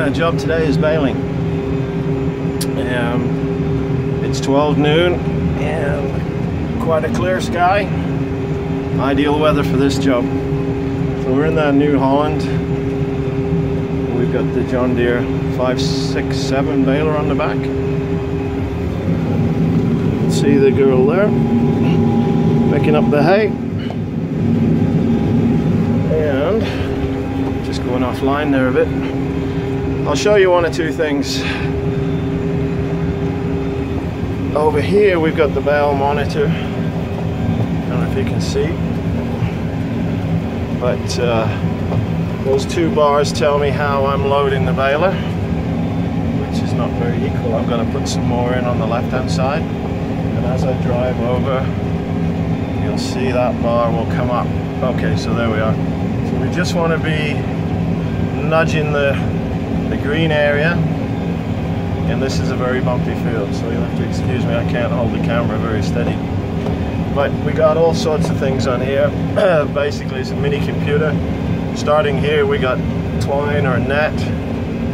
the job today is baling. It's 12 noon and quite a clear sky. Ideal weather for this job. So we're in the New Holland. We've got the John Deere 567 baler on the back. See the girl there picking up the hay. And just going offline there a bit. I'll show you one or two things. Over here we've got the bale monitor. I don't know if you can see, but those two bars tell me how I'm loading the baler, which is not very equal. I'm going to put some more in on the left hand side, and as I drive over you'll see that bar will come up. Okay, so there we are. So we just want to be nudging the green area, and this is a very bumpy field, so you'll have to excuse me, I can't hold the camera very steady. But we got all sorts of things on here. Basically it's a mini computer. Starting here we got twine or net,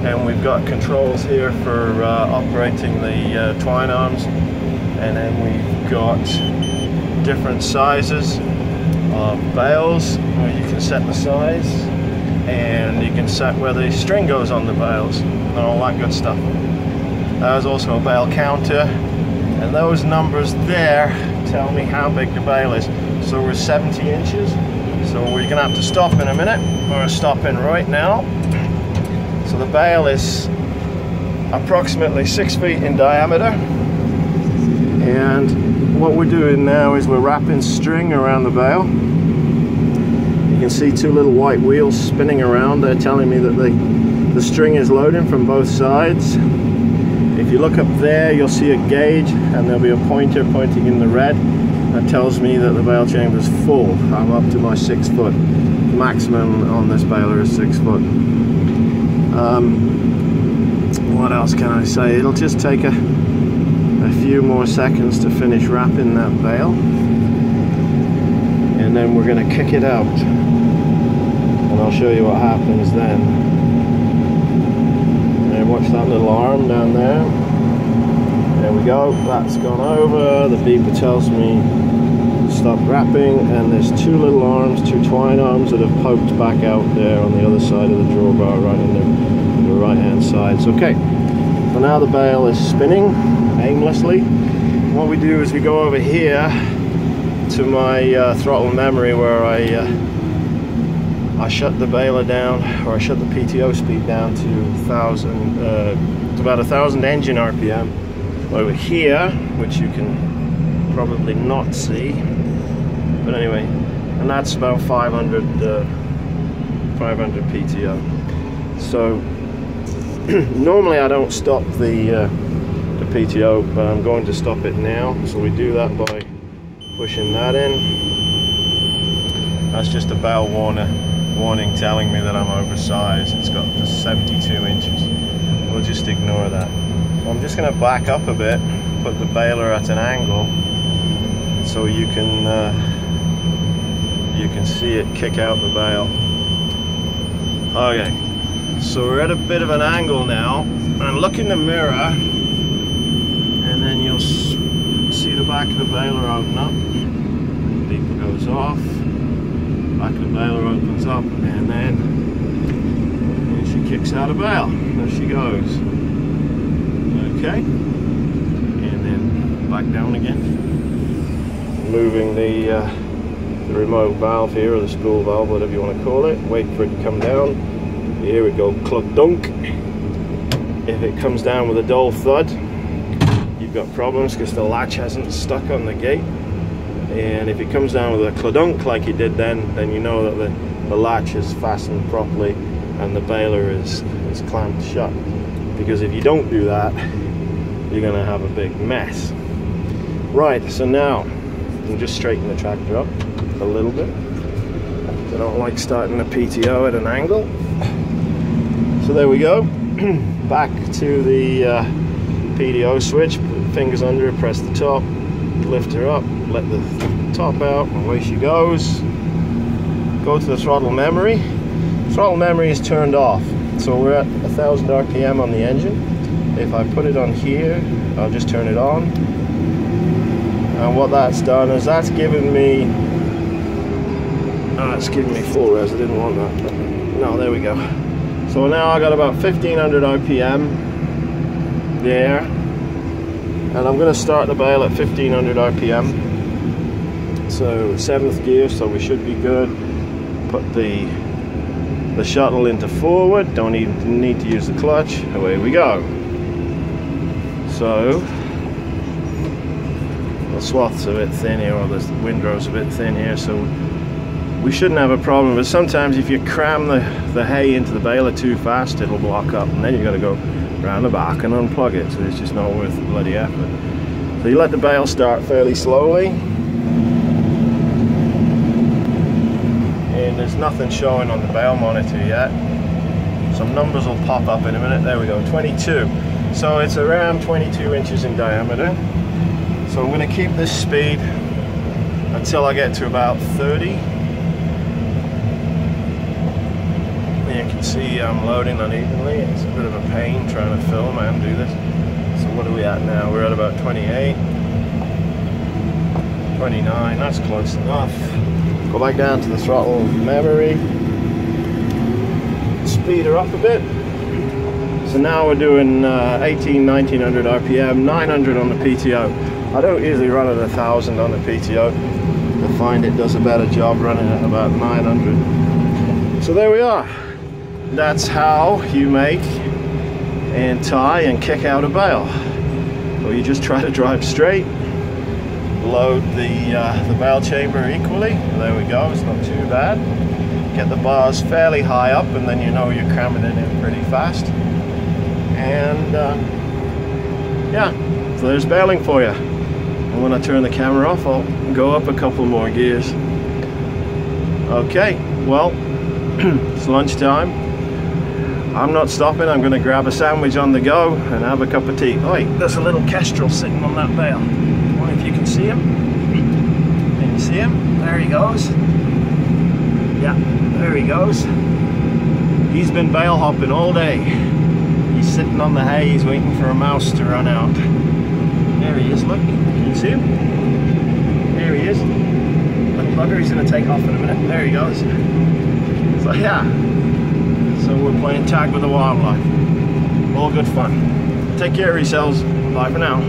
and we've got controls here for operating the twine arms, and then we've got different sizes of bales where you can set the size, and you can set where the string goes on the bales and all that good stuff. There's also a bale counter, and those numbers there tell me how big the bale is. So we're 70 inches, so we're gonna have to stop in a minute. We're stopping right now. So the bale is approximately 6 feet in diameter, and what we're doing now is we're wrapping string around the bale. You can see two little white wheels spinning around. They're telling me that the string is loading from both sides. If you look up there, you'll see a gauge, and there'll be a pointer pointing in the red. That tells me that the bale chamber is full. I'm up to my 6 foot. Maximum on this baler is 6 foot. What else can I say? It'll just take a few more seconds to finish wrapping that bale, and then we're going to kick it out, and I'll show you what happens then. And watch that little arm down there. There we go, that's gone over. The beeper tells me stop wrapping, and there's two little arms, two twine arms that have poked back out there on the other side of the drawbar, right in the right hand side. So, okay, so now the bale is spinning aimlessly. What we do is we go over here to my throttle memory, where I shut the baler down, or I shut the PTO speed down to about 1,000 engine RPM over here, which you can probably not see, but anyway, and that's about 500 PTO. So normally I don't stop the PTO, but I'm going to stop it now. So we do that by pushing that in. That's just a bale warning telling me that I'm oversized. It's got just 72 inches. We'll just ignore that. So I'm just going to back up a bit, put the baler at an angle, so you can see it kick out the bale. Okay, so we're at a bit of an angle now, and look in the mirror, and then you'll see the back of the baler open up. Beeper goes off. Back of the baler opens up, and then she kicks out a bale. There she goes. Okay, and then back down again. Moving the remote valve here, or the spool valve, whatever you want to call it. Wait for it to come down. Here we go, cluck dunk. If it comes down with a dull thud, you've got problems because the latch hasn't stuck on the gate. And if it comes down with a cladunk like it did then you know that the latch is fastened properly and the baler is clamped shut. Because if you don't do that, you're going to have a big mess. Right, so now I'm just straighten the tractor up a little bit. I don't like starting the PTO at an angle. So there we go. Back to the PTO switch. Put fingers under it, press the top, lift her up, let the top out, and away she goes. Go to the throttle memory. Throttle memory is turned off. So we're at 1,000 RPM on the engine. If I put it on here, I'll just turn it on. And what that's done is that's given me, it's giving me full res. I didn't want that. No, there we go. So now I got about 1,500 RPM there. And I'm going to start the bale at 1,500 RPM. So 7th gear, so we should be good. Put the shuttle into forward, don't even need to use the clutch, away we go. So the swath's a bit thin here, or the windrow's a bit thin here, so we shouldn't have a problem. But sometimes if you cram the hay into the baler too fast, it'll block up, and then you've got to go around the back and unplug it, so it's just not worth the bloody effort. So you let the bale start fairly slowly. And there's nothing showing on the bale monitor yet. Some numbers will pop up in a minute. There we go, 22. So it's around 22 inches in diameter. So I'm going to keep this speed until I get to about 30. And you can see I'm loading unevenly. It's a bit of a pain trying to film and do this. So what are we at now? We're at about 28. 29, that's close enough. Go back down to the throttle memory. Speed her up a bit. So now we're doing 1900 RPM, 900 on the PTO. I don't usually run at 1,000 on the PTO. I find it does a better job running at about 900. So there we are. That's how you make and tie and kick out a bale. So you just try to drive straight, load the bale chamber equally. There we go, it's not too bad. Get the bars fairly high up, and then you know you're cramming it in pretty fast. And yeah, so there's baling for you. And when I turn the camera off, I'll go up a couple more gears. Okay, well, it's lunchtime. I'm not stopping. I'm going to grab a sandwich on the go and have a cup of tea. Oh, there's a little kestrel sitting on that bale. I wonder if you can see him. Can you see him? There he goes. Yeah, there he goes. He's been bale hopping all day. He's sitting on the hay. He's waiting for a mouse to run out. There he is, look. Can you see him? There he is. Little bugger, he's going to take off in a minute. There he goes. So yeah. So we're playing tag with the wildlife. All good fun. Take care of yourselves. Bye for now.